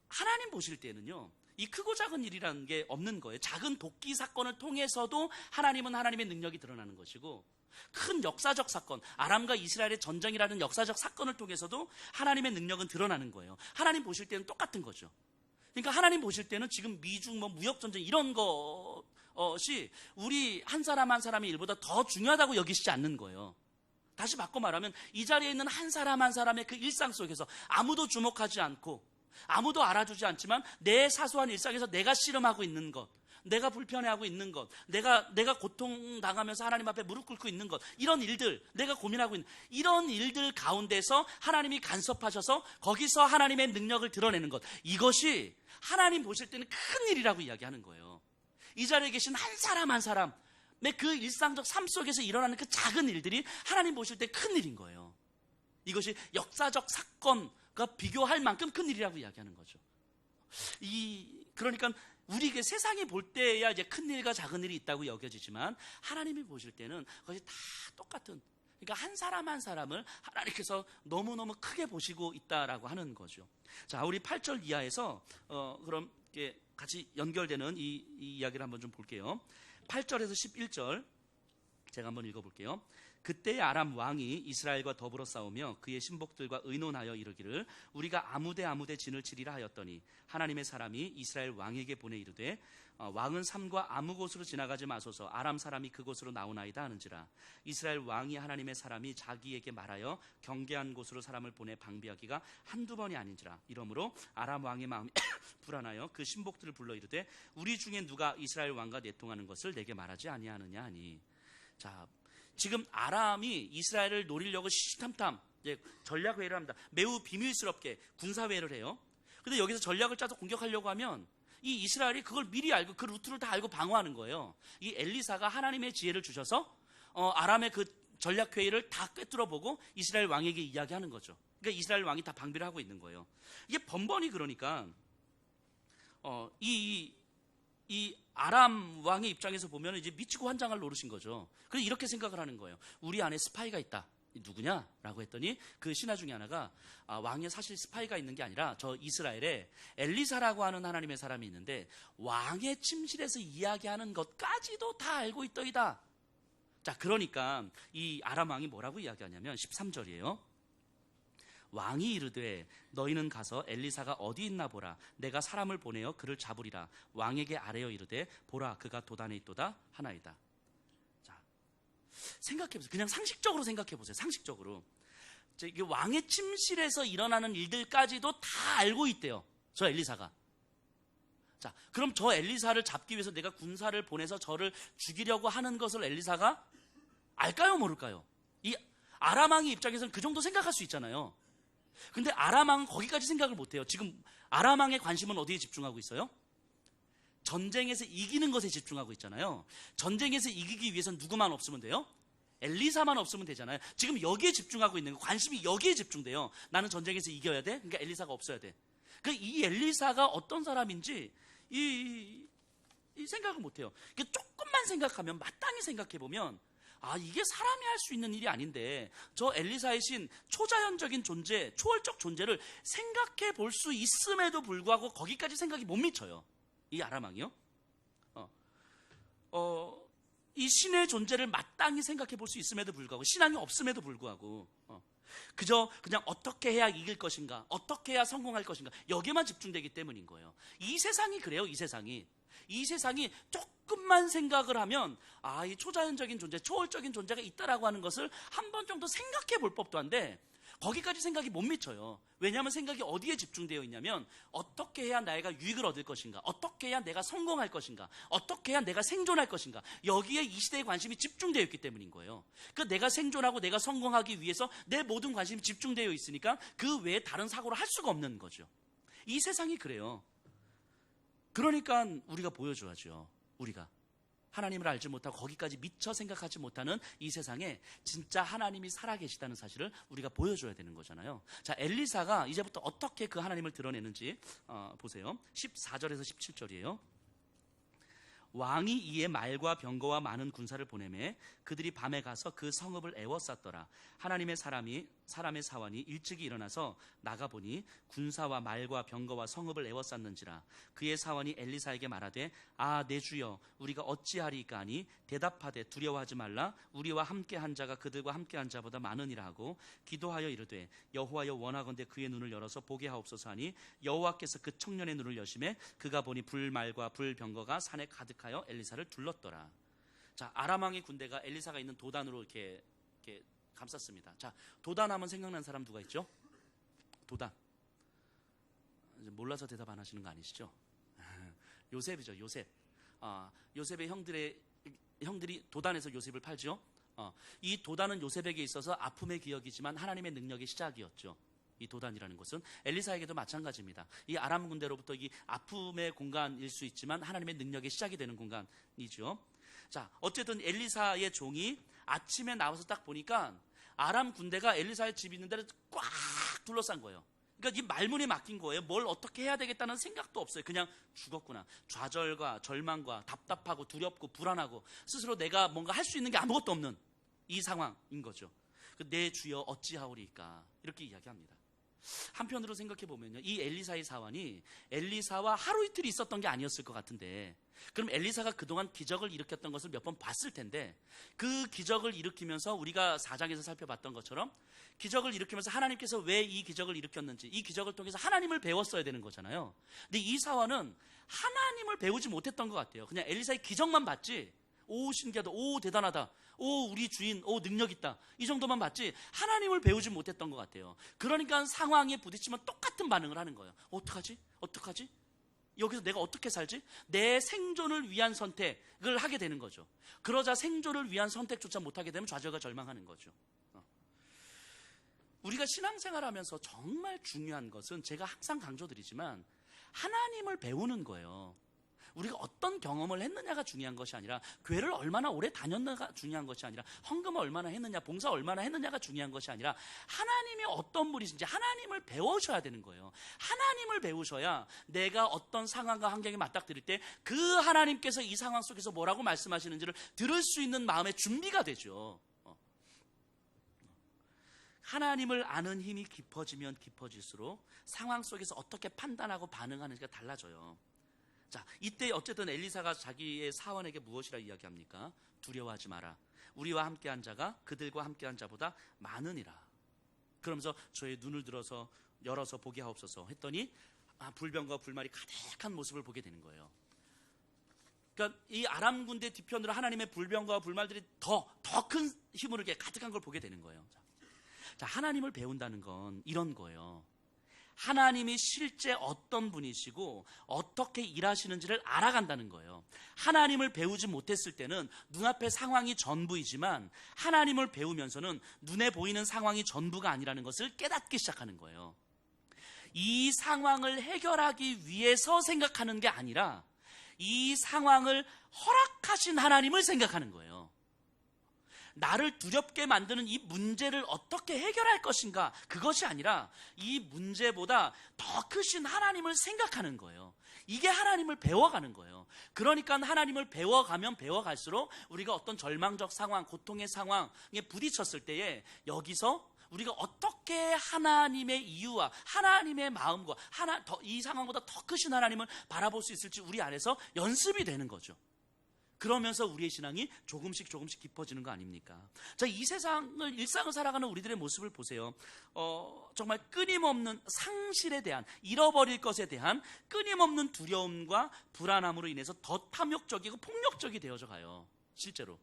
하나님 보실 때는요, 이 크고 작은 일이라는 게 없는 거예요. 작은 도끼 사건을 통해서도 하나님은 하나님의 능력이 드러나는 것이고, 큰 역사적 사건, 아람과 이스라엘의 전쟁이라는 역사적 사건을 통해서도 하나님의 능력은 드러나는 거예요. 하나님 보실 때는 똑같은 거죠. 그러니까 하나님 보실 때는 지금 미중 무역 전쟁 이런 것이 우리 한 사람 한 사람의 일보다 더 중요하다고 여기시지 않는 거예요. 다시 바꿔 말하면 이 자리에 있는 한 사람 한 사람의 그 일상 속에서 아무도 주목하지 않고 아무도 알아주지 않지만 내 사소한 일상에서 내가 씨름하고 있는 것, 내가 불편해하고 있는 것, 내가 고통당하면서 하나님 앞에 무릎 꿇고 있는 것, 이런 일들, 내가 고민하고 있는 이런 일들 가운데서 하나님이 간섭하셔서 거기서 하나님의 능력을 드러내는 것, 이것이 하나님 보실 때는 큰 일이라고 이야기하는 거예요. 이 자리에 계신 한 사람 한 사람의 그 일상적 삶 속에서 일어나는 그 작은 일들이 하나님 보실 때 큰 일인 거예요. 이것이 역사적 사건과 비교할 만큼 큰 일이라고 이야기하는 거죠. 그러니까 우리에게 세상이 볼 때야 이제 큰 일과 작은 일이 있다고 여겨지지만, 하나님이 보실 때는 그것이 다 똑같은, 그러니까 한 사람 한 사람을 하나님께서 너무너무 크게 보시고 있다라고 하는 거죠. 자, 우리 8절 이하에서 그럼 같이 연결되는 이 이야기를 한번 좀 볼게요. 8절에서 11절 제가 한번 읽어볼게요. 그때 아람 왕이 이스라엘과 더불어 싸우며 그의 신복들과 의논하여 이르기를 우리가 아무데 진을 치리라 하였더니 하나님의 사람이 이스라엘 왕에게 보내 이르되 왕은 삼과 아무 곳으로 지나가지 마소서 아람 사람이 그곳으로 나오나이다 하는지라. 이스라엘 왕이 하나님의 사람이 자기에게 말하여 경계한 곳으로 사람을 보내 방비하기가 한두 번이 아닌지라. 이러므로 아람 왕의 마음이 불안하여 그 신복들을 불러 이르되 우리 중에 누가 이스라엘 왕과 내통하는 것을 내게 말하지 아니하느냐 하니. 자, 지금 아람이 이스라엘을 노리려고 시시탐탐 전략회의를 합니다. 매우 비밀스럽게 군사회의를 해요. 근데 여기서 전략을 짜서 공격하려고 하면 이 이스라엘이 그걸 미리 알고 그 루트를 다 알고 방어하는 거예요. 이 엘리사가 하나님의 지혜를 주셔서 아람의 그 전략회의를 다 꿰뚫어 보고 이스라엘 왕에게 이야기하는 거죠. 그러니까 이스라엘 왕이 다 방비를 하고 있는 거예요. 이게 번번이 그러니까 이 아람 왕의 입장에서 보면 이제 미치고 환장할 노릇인 거죠. 그래서 이렇게 생각을 하는 거예요. 우리 안에 스파이가 있다. 누구냐? 라고 했더니 그 신하 중에 하나가 왕에 사실 스파이가 있는 게 아니라 저 이스라엘에 엘리사라고 하는 하나님의 사람이 있는데 왕의 침실에서 이야기하는 것까지도 다 알고 있더이다. 자, 그러니까 이 아람 왕이 뭐라고 이야기하냐면 13절이에요. 왕이 이르되 너희는 가서 엘리사가 어디 있나 보라. 내가 사람을 보내어 그를 잡으리라. 왕에게 아뢰어 이르되 보라 그가 도단에 있도다 하나이다. 자, 생각해보세요. 그냥 상식적으로 생각해보세요. 상식적으로 이게 왕의 침실에서 일어나는 일들까지도 다 알고 있대요. 저 엘리사가. 자, 그럼 저 엘리사를 잡기 위해서 내가 군사를 보내서 저를 죽이려고 하는 것을 엘리사가 알까요 모를까요? 이 아람 왕의 입장에서는 그 정도 생각할 수 있잖아요. 근데 아람 왕은 거기까지 생각을 못해요. 지금 아람 왕의 관심은 어디에 집중하고 있어요? 전쟁에서 이기는 것에 집중하고 있잖아요. 전쟁에서 이기기 위해서는 누구만 없으면 돼요? 엘리사만 없으면 되잖아요. 지금 여기에 집중하고 있는 거, 관심이 여기에 집중돼요. 나는 전쟁에서 이겨야 돼? 그러니까 엘리사가 없어야 돼. 이 엘리사가 어떤 사람인지 이 생각을 못해요. 조금만 생각하면, 마땅히 생각해보면 이게 사람이 할 수 있는 일이 아닌데 저 엘리사의 신 초자연적인 존재, 초월적 존재를 생각해 볼 수 있음에도 불구하고 거기까지 생각이 못 미쳐요. 이 아람 왕이요. 이 신의 존재를 마땅히 생각해 볼 수 있음에도 불구하고, 신앙이 없음에도 불구하고 그저 그냥 어떻게 해야 이길 것인가, 어떻게 해야 성공할 것인가, 여기에만 집중되기 때문인 거예요. 이 세상이 그래요. 이 세상이 조금만 생각을 하면 이 초자연적인 존재, 초월적인 존재가 있다라고 하는 것을 한 번 정도 생각해 볼 법도 한데 거기까지 생각이 못 미쳐요. 왜냐하면 생각이 어디에 집중되어 있냐면 어떻게 해야 내가 유익을 얻을 것인가, 어떻게 해야 내가 성공할 것인가, 어떻게 해야 내가 생존할 것인가, 여기에 이 시대의 관심이 집중되어 있기 때문인 거예요. 그러니까 내가 생존하고 내가 성공하기 위해서 내 모든 관심이 집중되어 있으니까 그 외에 다른 사고를 할 수가 없는 거죠. 이 세상이 그래요. 그러니까 우리가 보여줘야죠. 우리가 하나님을 알지 못하고 거기까지 미처 생각하지 못하는 이 세상에 진짜 하나님이 살아계시다는 사실을 우리가 보여줘야 되는 거잖아요. 자, 엘리사가 이제부터 어떻게 그 하나님을 드러내는지 보세요. 14절에서 17절이에요. 왕이 이에 말과 병거와 많은 군사를 보내매 그들이 밤에 가서 그 성읍을 에워쌌더라. 하나님의 사람의 사환이 일찍이 일어나서 나가보니 군사와 말과 병거와 성읍을 에워쌌는지라. 그의 사환이 엘리사에게 말하되 내 주여 우리가 어찌하리까 하니 대답하되 두려워하지 말라. 우리와 함께한 자가 그들과 함께한 자보다 많으니라 하고 기도하여 이르되 여호와여 원하건대 그의 눈을 열어서 보게 하옵소서 하니 여호와께서 그 청년의 눈을 여심해 그가 보니 불말과 불병거가 산에 가득하여 엘리사를 둘렀더라. 자, 아람 왕의 군대가 엘리사가 있는 도단으로 이렇게 감쌌습니다. 자, 도단하면 생각나는 사람 누가 있죠? 도단. 몰라서 대답 안 하시는 거 아니시죠? 요셉이죠, 요셉. 요셉의 형들이 도단에서 요셉을 팔죠. 이 도단은 요셉에게 있어서 아픔의 기억이지만 하나님의 능력의 시작이었죠. 이 도단이라는 것은 엘리사에게도 마찬가지입니다. 이 아람 군대로부터 이 아픔의 공간일 수 있지만 하나님의 능력의 시작이 되는 공간이죠. 자, 어쨌든 엘리사의 종이 아침에 나와서 딱 보니까 아람 군대가 엘리사의 집 있는 데를 꽉 둘러싼 거예요. 그러니까 이 말문이 막힌 거예요. 뭘 어떻게 해야 되겠다는 생각도 없어요. 그냥 죽었구나. 좌절과 절망과 답답하고 두렵고 불안하고 스스로 내가 뭔가 할 수 있는 게 아무것도 없는 이 상황인 거죠. 내 주여 어찌하오리까 이렇게 이야기합니다. 한편으로 생각해 보면요, 이 엘리사의 사환이 엘리사와 하루 이틀 있었던 게 아니었을 것 같은데, 그럼 엘리사가 그동안 기적을 일으켰던 것을 몇 번 봤을 텐데, 그 기적을 일으키면서 우리가 4장에서 살펴봤던 것처럼 기적을 일으키면서 하나님께서 왜 이 기적을 일으켰는지, 이 기적을 통해서 하나님을 배웠어야 되는 거잖아요. 근데 이 사환은 하나님을 배우지 못했던 것 같아요. 그냥 엘리사의 기적만 봤지, 오 신기하다, 오 대단하다, 오 우리 주인, 오 능력 있다, 이 정도만 봤지 하나님을 배우지 못했던 것 같아요. 그러니까 상황에 부딪히면 똑같은 반응을 하는 거예요. 어떡하지? 어떡하지? 여기서 내가 어떻게 살지? 내 생존을 위한 선택을 하게 되는 거죠. 그러자 생존을 위한 선택조차 못하게 되면 좌절과 절망하는 거죠. 우리가 신앙생활하면서 정말 중요한 것은, 제가 항상 강조드리지만, 하나님을 배우는 거예요. 우리가 어떤 경험을 했느냐가 중요한 것이 아니라, 교회를 얼마나 오래 다녔느냐가 중요한 것이 아니라, 헌금을 얼마나 했느냐, 봉사 얼마나 했느냐가 중요한 것이 아니라, 하나님이 어떤 분이신지 하나님을 배우셔야 되는 거예요. 하나님을 배우셔야 내가 어떤 상황과 환경에 맞닥뜨릴 때 그 하나님께서 이 상황 속에서 뭐라고 말씀하시는지를 들을 수 있는 마음의 준비가 되죠. 하나님을 아는 힘이 깊어지면 깊어질수록 상황 속에서 어떻게 판단하고 반응하는지가 달라져요. 자, 이때 어쨌든 엘리사가 자기의 사원에게 무엇이라 이야기합니까? 두려워하지 마라. 우리와 함께한 자가 그들과 함께한 자보다 많으니라. 그러면서 저의 눈을 들어서 열어서 보게 하옵소서 했더니 불병과 불말이 가득한 모습을 보게 되는 거예요. 그러니까 이 아람 군대 뒤편으로 하나님의 불병과 불말들이 더 큰 힘으로 이렇게 가득한 걸 보게 되는 거예요. 자, 하나님을 배운다는 건 이런 거예요. 하나님이 실제 어떤 분이시고 어떻게 일하시는지를 알아간다는 거예요. 하나님을 배우지 못했을 때는 눈앞의 상황이 전부이지만, 하나님을 배우면서는 눈에 보이는 상황이 전부가 아니라는 것을 깨닫기 시작하는 거예요. 이 상황을 해결하기 위해서 생각하는 게 아니라, 이 상황을 허락하신 하나님을 생각하는 거예요. 나를 두렵게 만드는 이 문제를 어떻게 해결할 것인가, 그것이 아니라 이 문제보다 더 크신 하나님을 생각하는 거예요. 이게 하나님을 배워가는 거예요. 그러니까 하나님을 배워가면 배워갈수록 우리가 어떤 절망적 상황, 고통의 상황에 부딪혔을 때에 여기서 우리가 어떻게 하나님의 이유와 하나님의 마음과 이 상황보다 더 크신 하나님을 바라볼 수 있을지 우리 안에서 연습이 되는 거죠. 그러면서 우리의 신앙이 조금씩 깊어지는 거 아닙니까? 자, 이 일상을 살아가는 우리들의 모습을 보세요. 정말 끊임없는 상실에 대한, 잃어버릴 것에 대한 끊임없는 두려움과 불안함으로 인해서 더 탐욕적이고 폭력적이 되어져 가요, 실제로.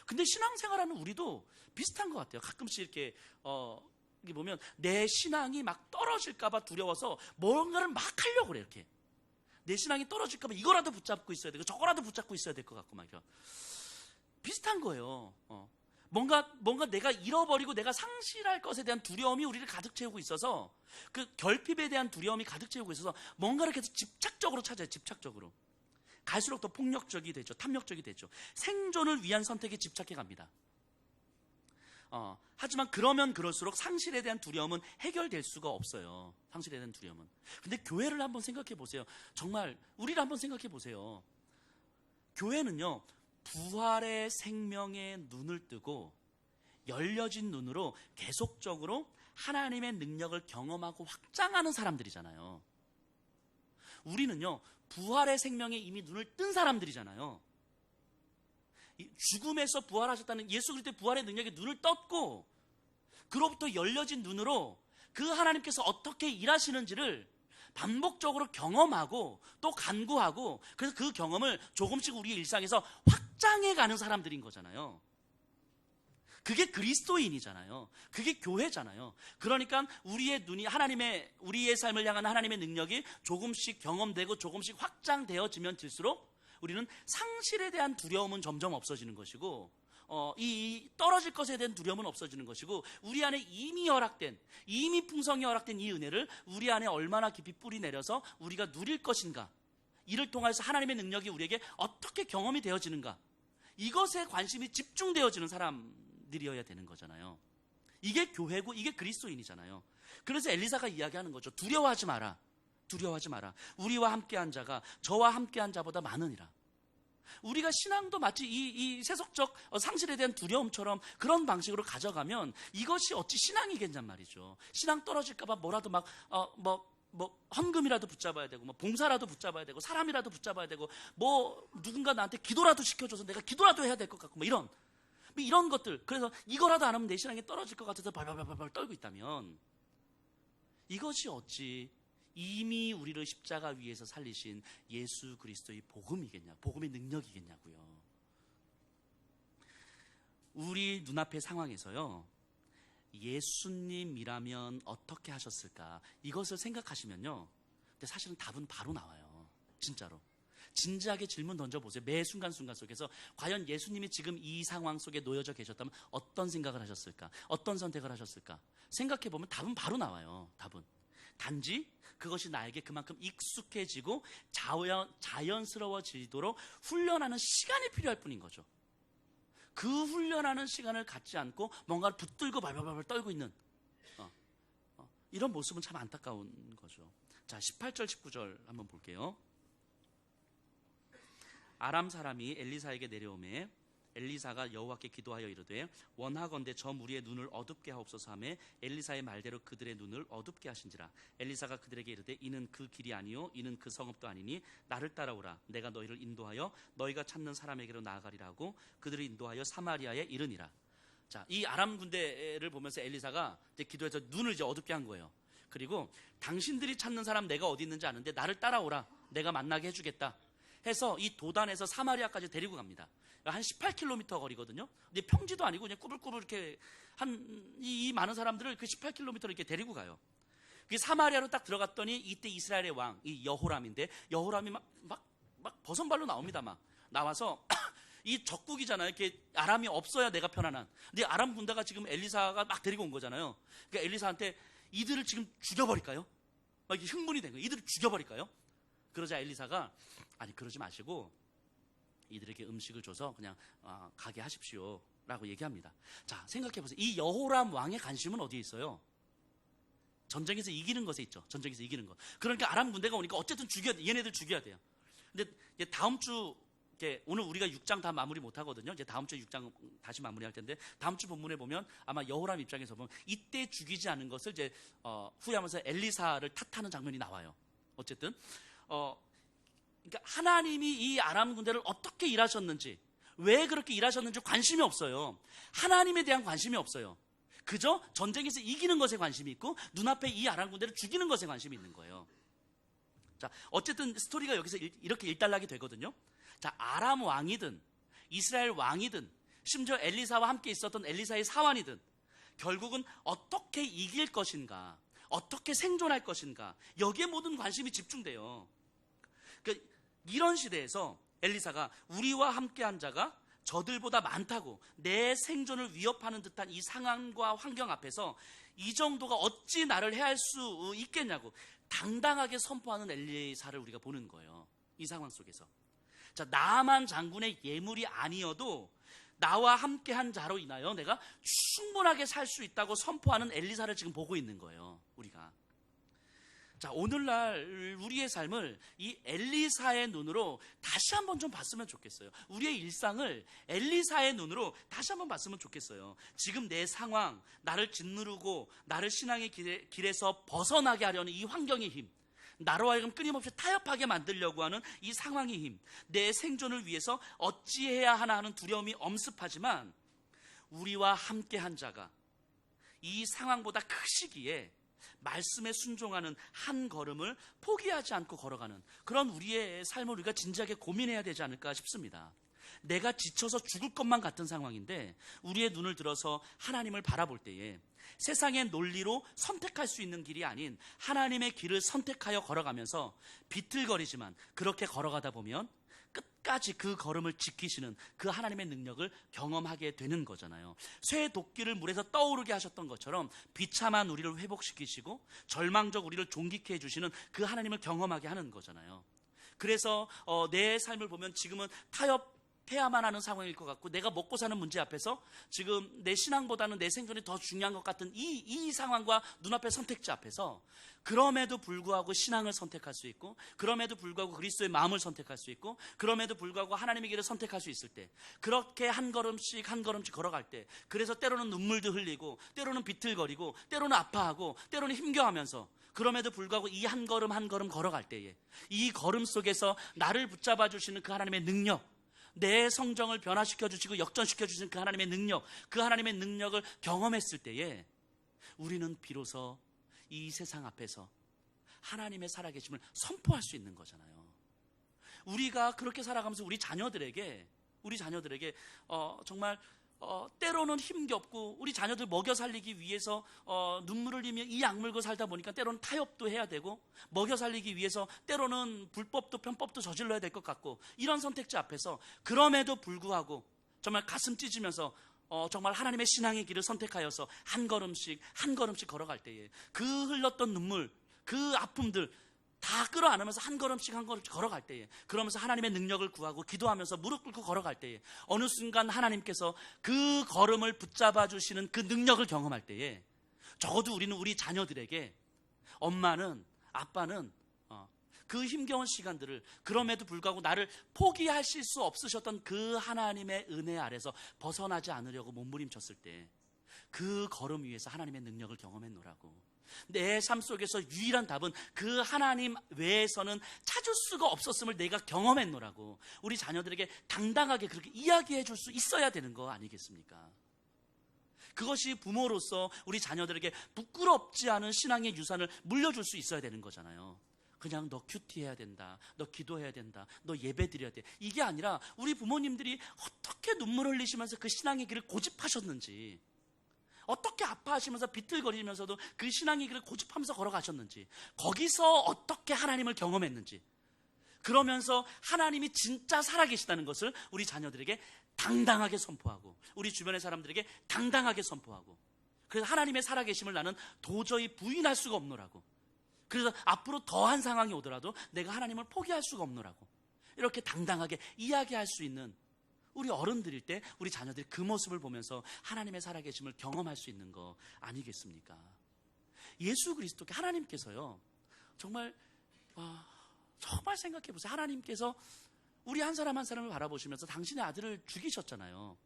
근데 신앙생활하는 우리도 비슷한 것 같아요. 가끔씩 이렇게 보면 내 신앙이 막 떨어질까봐 두려워서 뭔가를 막 하려고 그래. 이렇게 내 신앙이 떨어질까봐 이거라도 붙잡고 있어야 되고 저거라도 붙잡고 있어야 될 것 같고 막 이런. 비슷한 거예요. 뭔가 내가 잃어버리고 내가 상실할 것에 대한 두려움이 우리를 가득 채우고 있어서, 그 결핍에 대한 두려움이 가득 채우고 있어서 뭔가를 계속 집착적으로 찾아요. 집착적으로. 갈수록 더 폭력적이 되죠. 탐욕적이 되죠. 생존을 위한 선택에 집착해 갑니다. 하지만 그러면 그럴수록 상실에 대한 두려움은 해결될 수가 없어요. 상실에 대한 두려움은. 근데 교회를 한번 생각해 보세요. 정말 우리를 한번 생각해 보세요. 교회는요, 부활의 생명에 눈을 뜨고 열려진 눈으로 계속적으로 하나님의 능력을 경험하고 확장하는 사람들이잖아요. 우리는요, 부활의 생명에 이미 눈을 뜬 사람들이잖아요. 죽음에서 부활하셨다는 예수 그리스도의 부활의 능력에 눈을 떴고, 그로부터 열려진 눈으로 그 하나님께서 어떻게 일하시는지를 반복적으로 경험하고 또 간구하고, 그래서 그 경험을 조금씩 우리의 일상에서 확장해가는 사람들인 거잖아요. 그게 그리스도인이잖아요. 그게 교회잖아요. 그러니까 우리의 눈이 우리의 삶을 향한 하나님의 능력이 조금씩 경험되고 조금씩 확장되어지면 될수록 우리는 상실에 대한 두려움은 점점 없어지는 것이고, 이 떨어질 것에 대한 두려움은 없어지는 것이고, 우리 안에 이미 풍성히 허락된 이 은혜를 우리 안에 얼마나 깊이 뿌리 내려서 우리가 누릴 것인가, 이를 통해서 하나님의 능력이 우리에게 어떻게 경험이 되어지는가, 이것에 관심이 집중되어지는 사람들이어야 되는 거잖아요. 이게 교회고 이게 그리스도인이잖아요. 그래서 엘리사가 이야기하는 거죠. 두려워하지 마라. 두려워하지 마라. 우리와 함께한 자가 저와 함께한 자보다 많으니라. 우리가 신앙도 마치 이 세속적 상실에 대한 두려움처럼 그런 방식으로 가져가면 이것이 어찌 신앙이겠냔 말이죠. 신앙 떨어질까봐 뭐라도 헌금이라도 붙잡아야 되고, 봉사라도 붙잡아야 되고, 사람이라도 붙잡아야 되고, 누군가 나한테 기도라도 시켜줘서 내가 기도라도 해야 될 것 같고, 이런 것들. 그래서 이거라도 안 하면 내 신앙이 떨어질 것 같아서 발발발발 떨고 있다면, 이것이 어찌 이미 우리를 십자가 위에서 살리신 예수 그리스도의 복음이겠냐, 복음의 능력이겠냐고요. 우리 눈앞의 상황에서요, 예수님이라면 어떻게 하셨을까, 이것을 생각하시면요, 근데 사실은 답은 바로 나와요. 진짜로 진지하게 질문 던져보세요. 매 순간순간 속에서 과연 예수님이 지금 이 상황 속에 놓여져 계셨다면 어떤 생각을 하셨을까, 어떤 선택을 하셨을까 생각해보면 답은 바로 나와요. 답은 단지 그것이 나에게 그만큼 익숙해지고 자연스러워지도록 훈련하는 시간이 필요할 뿐인 거죠. 그 훈련하는 시간을 갖지 않고 뭔가를 붙들고 발발발 떨고 있는 이런 모습은 참 안타까운 거죠. 자, 18절 19절 한번 볼게요. 아람 사람이 엘리사에게 내려오매 엘리사가 여호와께 기도하여 이르되 원하건대 저 무리의 눈을 어둡게 하옵소서 하매 엘리사의 말대로 그들의 눈을 어둡게 하신지라. 엘리사가 그들에게 이르되 이는 그 길이 아니요 이는 그 성읍도 아니니 나를 따라오라. 내가 너희를 인도하여 너희가 찾는 사람에게로 나아가리라 하고 그들을 인도하여 사마리아에 이르니라. 자, 이 아람 군대를 보면서 엘리사가 이제 기도해서 눈을 이제 어둡게 한 거예요. 그리고 당신들이 찾는 사람 내가 어디 있는지 아는데 나를 따라오라. 내가 만나게 해주겠다 해서 이 도단에서 사마리아까지 데리고 갑니다. 한 18km 거리거든요. 근데 평지도 아니고 그냥 꾸불꾸불 이렇게 이 많은 사람들을 그 18km를 이렇게 데리고 가요. 그 사마리아로 딱 들어갔더니 이때 이스라엘의 왕, 이 여호람인데 여호람이 막 버선발로 나옵니다. 막 나와서 이 적국이잖아요. 이렇게 아람이 없어야 내가 편안한. 근데 아람 군대가 지금 엘리사가 막 데리고 온 거잖아요. 그러니까 엘리사한테 이들을 지금 죽여버릴까요? 막 이렇게 흥분이 된 거예요. 이들을 죽여버릴까요? 그러자 엘리사가 아니 그러지 마시고 이들에게 음식을 줘서 그냥 가게 하십시오 라고 얘기합니다. 자, 생각해보세요. 이 여호람 왕의 관심은 어디에 있어요? 전쟁에서 이기는 것에 있죠. 전쟁에서 이기는 것. 그러니까 아람 군대가 오니까 어쨌든 얘네들 죽여야 돼요. 근데 다음 주 오늘 우리가 6장 다 마무리 못 하거든요. 이제 다음 주에 6장 다시 마무리할 텐데 다음 주 본문에 보면 아마 여호람 입장에서 보면 이때 죽이지 않은 것을 이제 후회하면서 엘리사를 탓하는 장면이 나와요. 어쨌든 그러니까 하나님이 이 아람 군대를 어떻게 일하셨는지, 왜 그렇게 일하셨는지 관심이 없어요. 하나님에 대한 관심이 없어요. 그저 전쟁에서 이기는 것에 관심이 있고 눈앞에 이 아람 군대를 죽이는 것에 관심이 있는 거예요. 자, 어쨌든 스토리가 여기서 이렇게 일단락이 되거든요. 자, 아람 왕이든 이스라엘 왕이든 심지어 엘리사와 함께 있었던 엘리사의 사환이든 결국은 어떻게 이길 것인가, 어떻게 생존할 것인가, 여기에 모든 관심이 집중돼요. 그러니까 이런 시대에서 엘리사가 우리와 함께한 자가 저들보다 많다고 내 생존을 위협하는 듯한 이 상황과 환경 앞에서 이 정도가 어찌 나를 해할 수 있겠냐고 당당하게 선포하는 엘리사를 우리가 보는 거예요. 이 상황 속에서. 자, 나만 장군의 예물이 아니어도 나와 함께한 자로 인하여 내가 충분하게 살 수 있다고 선포하는 엘리사를 지금 보고 있는 거예요. 우리가. 자, 오늘날 우리의 삶을 이 엘리사의 눈으로 다시 한번 좀 봤으면 좋겠어요. 우리의 일상을 엘리사의 눈으로 다시 한번 봤으면 좋겠어요. 지금 내 상황, 나를 짓누르고 나를 신앙의 길에서 벗어나게 하려는 이 환경의 힘, 나로 하여금 끊임없이 타협하게 만들려고 하는 이 상황의 힘, 내 생존을 위해서 어찌해야 하나 하는 두려움이 엄습하지만 우리와 함께한 자가 이 상황보다 크시기에 말씀에 순종하는 한 걸음을 포기하지 않고 걸어가는 그런 우리의 삶을 우리가 진지하게 고민해야 되지 않을까 싶습니다. 내가 지쳐서 죽을 것만 같은 상황인데 우리의 눈을 들어서 하나님을 바라볼 때에 세상의 논리로 선택할 수 있는 길이 아닌 하나님의 길을 선택하여 걸어가면서 비틀거리지만 그렇게 걸어가다 보면 끝까지 그 걸음을 지키시는 그 하나님의 능력을 경험하게 되는 거잖아요. 쇠 도끼를 물에서 떠오르게 하셨던 것처럼 비참한 우리를 회복시키시고 절망적 우리를 존귀케 해주시는 그 하나님을 경험하게 하는 거잖아요. 그래서 내 삶을 보면 지금은 해야만 하는 상황일 것 같고, 내가 먹고 사는 문제 앞에서 지금 내 신앙보다는 내 생존이 더 중요한 것 같은 이 상황과 눈앞의 선택지 앞에서, 그럼에도 불구하고 신앙을 선택할 수 있고, 그럼에도 불구하고 그리스도의 마음을 선택할 수 있고, 그럼에도 불구하고 하나님의 길을 선택할 수 있을 때, 그렇게 한 걸음씩 한 걸음씩 걸어갈 때, 그래서 때로는 눈물도 흘리고, 때로는 비틀거리고, 때로는 아파하고, 때로는 힘겨워하면서, 그럼에도 불구하고 이 한 걸음 한 걸음 걸어갈 때에, 이 걸음 속에서 나를 붙잡아 주시는 그 하나님의 능력, 내 성정을 변화시켜 주시고 역전시켜 주시는 그 하나님의 능력, 그 하나님의 능력을 경험했을 때에 우리는 비로소 이 세상 앞에서 하나님의 살아계심을 선포할 수 있는 거잖아요. 우리가 그렇게 살아가면서 우리 자녀들에게 정말 때로는 힘겹고, 우리 자녀들 먹여 살리기 위해서 눈물을 흘리며 이 약물고 살다 보니까 때로는 타협도 해야 되고, 먹여 살리기 위해서 때로는 불법도 편법도 저질러야 될 것 같고, 이런 선택지 앞에서 그럼에도 불구하고 정말 가슴 찢으면서 정말 하나님의 신앙의 길을 선택하여서 한 걸음씩 한 걸음씩 걸어갈 때에, 그 흘렀던 눈물, 그 아픔들 다 끌어안으면서 한 걸음씩 한 걸음씩 걸어갈 때에, 그러면서 하나님의 능력을 구하고 기도하면서 무릎 꿇고 걸어갈 때에, 어느 순간 하나님께서 그 걸음을 붙잡아 주시는 그 능력을 경험할 때에, 적어도 우리는 우리 자녀들에게, 엄마는, 아빠는 그 힘겨운 시간들을, 그럼에도 불구하고 나를 포기하실 수 없으셨던 그 하나님의 은혜 아래서 벗어나지 않으려고 몸부림쳤을 때, 그 걸음 위에서 하나님의 능력을 경험했노라고. 내 삶 속에서 유일한 답은 그 하나님 외에서는 찾을 수가 없었음을 내가 경험했노라고 우리 자녀들에게 당당하게 그렇게 이야기해 줄 수 있어야 되는 거 아니겠습니까? 그것이 부모로서 우리 자녀들에게 부끄럽지 않은 신앙의 유산을 물려줄 수 있어야 되는 거잖아요. 그냥 너 큐티해야 된다, 너 기도해야 된다, 너 예배 드려야 돼, 이게 아니라 우리 부모님들이 어떻게 눈물 흘리시면서 그 신앙의 길을 고집하셨는지, 어떻게 아파하시면서 비틀거리면서도 그 신앙의 길을 고집하면서 걸어가셨는지, 거기서 어떻게 하나님을 경험했는지, 그러면서 하나님이 진짜 살아계시다는 것을 우리 자녀들에게 당당하게 선포하고, 우리 주변의 사람들에게 당당하게 선포하고, 그래서 하나님의 살아계심을 나는 도저히 부인할 수가 없노라고, 그래서 앞으로 더한 상황이 오더라도 내가 하나님을 포기할 수가 없노라고 이렇게 당당하게 이야기할 수 있는 우리 어른들일 때, 우리 자녀들이 그 모습을 보면서 하나님의 살아계심을 경험할 수 있는 거 아니겠습니까? 예수 그리스도께 하나님께서요, 정말 생각해 보세요. 하나님께서 우리 한 사람 한 사람을 바라보시면서 당신의 아들을 죽이셨잖아요.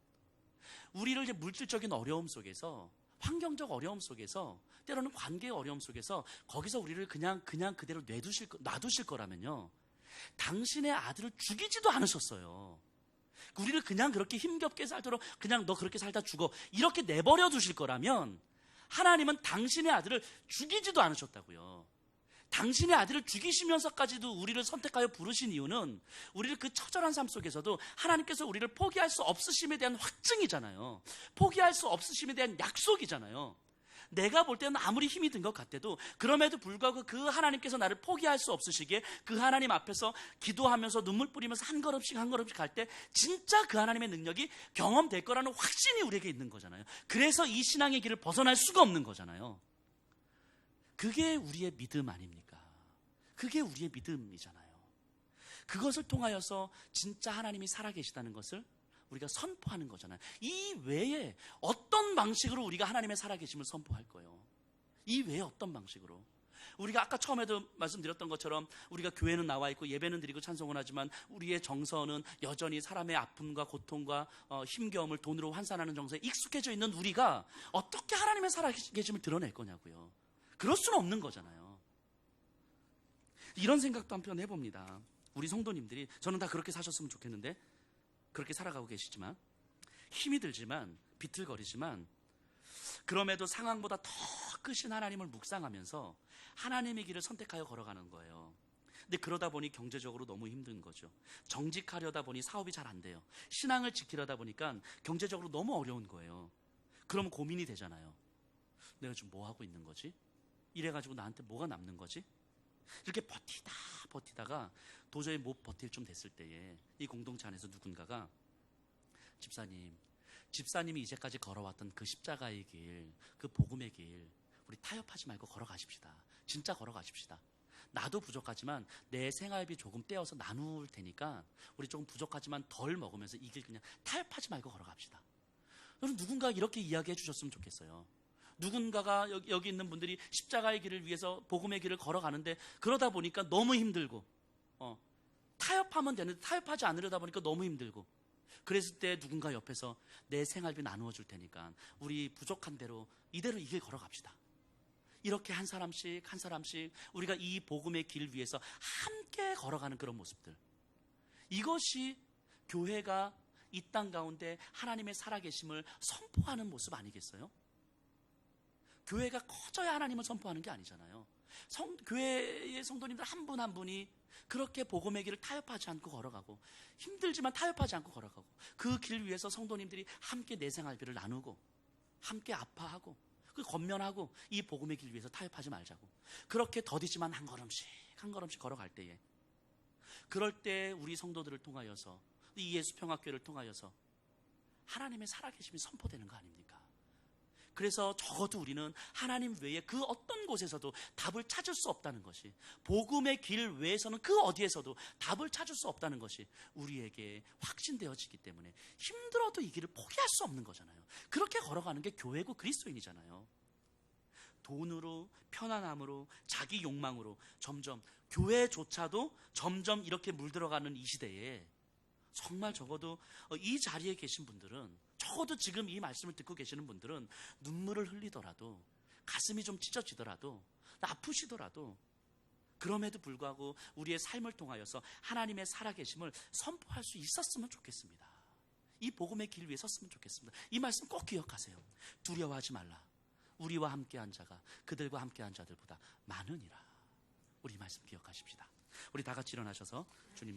우리를 이제 물질적인 어려움 속에서, 환경적 어려움 속에서, 때로는 관계의 어려움 속에서, 거기서 우리를 그냥 그대로 놔두실 거라면요, 당신의 아들을 죽이지도 않으셨어요. 우리를 그냥 그렇게 힘겹게 살도록 그냥 너 그렇게 살다 죽어 이렇게 내버려 두실 거라면, 하나님은 당신의 아들을 죽이지도 않으셨다고요. 당신의 아들을 죽이시면서까지도 우리를 선택하여 부르신 이유는, 우리를 그 처절한 삶 속에서도 하나님께서 우리를 포기할 수 없으심에 대한 확증이잖아요. 포기할 수 없으심에 대한 약속이잖아요. 내가 볼 때는 아무리 힘이 든 것 같아도, 그럼에도 불구하고 그 하나님께서 나를 포기할 수 없으시기에 그 하나님 앞에서 기도하면서 눈물 뿌리면서 한 걸음씩 한 걸음씩 갈 때 진짜 그 하나님의 능력이 경험될 거라는 확신이 우리에게 있는 거잖아요. 그래서 이 신앙의 길을 벗어날 수가 없는 거잖아요. 그게 우리의 믿음 아닙니까? 그게 우리의 믿음이잖아요. 그것을 통하여서 진짜 하나님이 살아계시다는 것을 우리가 선포하는 거잖아요. 이 외에 어떤 방식으로 우리가 하나님의 살아계심을 선포할 거예요? 이 외에 어떤 방식으로? 우리가 아까 처음에도 말씀드렸던 것처럼, 우리가 교회는 나와 있고 예배는 드리고 찬송을 하지만 우리의 정서는 여전히 사람의 아픔과 고통과 힘겨움을 돈으로 환산하는 정서에 익숙해져 있는 우리가 어떻게 하나님의 살아계심을 드러낼 거냐고요. 그럴 수는 없는 거잖아요. 이런 생각도 한편 해봅니다. 우리 성도님들이, 저는 다 그렇게 사셨으면 좋겠는데, 그렇게 살아가고 계시지만, 힘이 들지만, 비틀거리지만, 그럼에도 상황보다 더 크신 하나님을 묵상하면서 하나님의 길을 선택하여 걸어가는 거예요. 근데 그러다 보니 경제적으로 너무 힘든 거죠. 정직하려다 보니 사업이 잘 안 돼요. 신앙을 지키려다 보니까 경제적으로 너무 어려운 거예요. 그러면 고민이 되잖아요. 내가 지금 뭐 하고 있는 거지? 이래가지고 나한테 뭐가 남는 거지? 이렇게 버티다가 도저히 못 버틸 좀 됐을 때에, 이 공동체 안에서 누군가가, 집사님이 이제까지 걸어왔던 그 십자가의 길, 그 복음의 길, 우리 타협하지 말고 걸어가십시다. 진짜 걸어가십시다. 나도 부족하지만 내 생활비 조금 떼어서 나눌 테니까 우리 조금 부족하지만 덜 먹으면서 이 길 그냥 타협하지 말고 걸어갑시다. 여러분, 누군가 이렇게 이야기해 주셨으면 좋겠어요. 누군가가 여기 있는 분들이 십자가의 길을 위해서 복음의 길을 걸어가는데 그러다 보니까 너무 힘들고 타협하면 되는데 타협하지 않으려다 보니까 너무 힘들고, 그랬을 때 누군가 옆에서 내 생활비 나누어 줄 테니까 우리 부족한 대로 이대로 이 길 걸어갑시다. 이렇게 한 사람씩 한 사람씩 우리가 이 복음의 길 위에서 함께 걸어가는 그런 모습들, 이것이 교회가 이 땅 가운데 하나님의 살아계심을 선포하는 모습 아니겠어요? 교회가 커져야 하나님을 선포하는 게 아니잖아요. 교회의 성도님들 한 분 한 분이 그렇게 복음의 길을 타협하지 않고 걸어가고, 힘들지만 타협하지 않고 걸어가고, 그 길 위에서 성도님들이 함께 내 생활비를 나누고 함께 아파하고 그 건면하고 이 복음의 길 위해서 타협하지 말자고, 그렇게 더디지만 한 걸음씩 한 걸음씩 걸어갈 때에, 그럴 때 우리 성도들을 통하여서, 이 예수평화교회를 통하여서 하나님의 살아계심이 선포되는 거 아닙니까? 그래서 적어도 우리는 하나님 외에 그 어떤 곳에서도 답을 찾을 수 없다는 것이, 복음의 길 외에서는 그 어디에서도 답을 찾을 수 없다는 것이 우리에게 확신되어지기 때문에 힘들어도 이 길을 포기할 수 없는 거잖아요. 그렇게 걸어가는 게 교회고 그리스도인이잖아요. 돈으로, 편안함으로, 자기 욕망으로 점점 교회조차도 점점 이렇게 물들어가는 이 시대에, 정말 적어도 이 자리에 계신 분들은, 적어도 지금 이 말씀을 듣고 계시는 분들은 눈물을 흘리더라도, 가슴이 좀 찢어지더라도, 아프시더라도, 그럼에도 불구하고 우리의 삶을 통하여서 하나님의 살아계심을 선포할 수 있었으면 좋겠습니다. 이 복음의 길 위에 섰으면 좋겠습니다. 이 말씀 꼭 기억하세요. 두려워하지 말라. 우리와 함께한 자가 그들과 함께한 자들보다 많으니라. 우리 이 말씀 기억하십시다. 우리 다 같이 일어나셔서 주님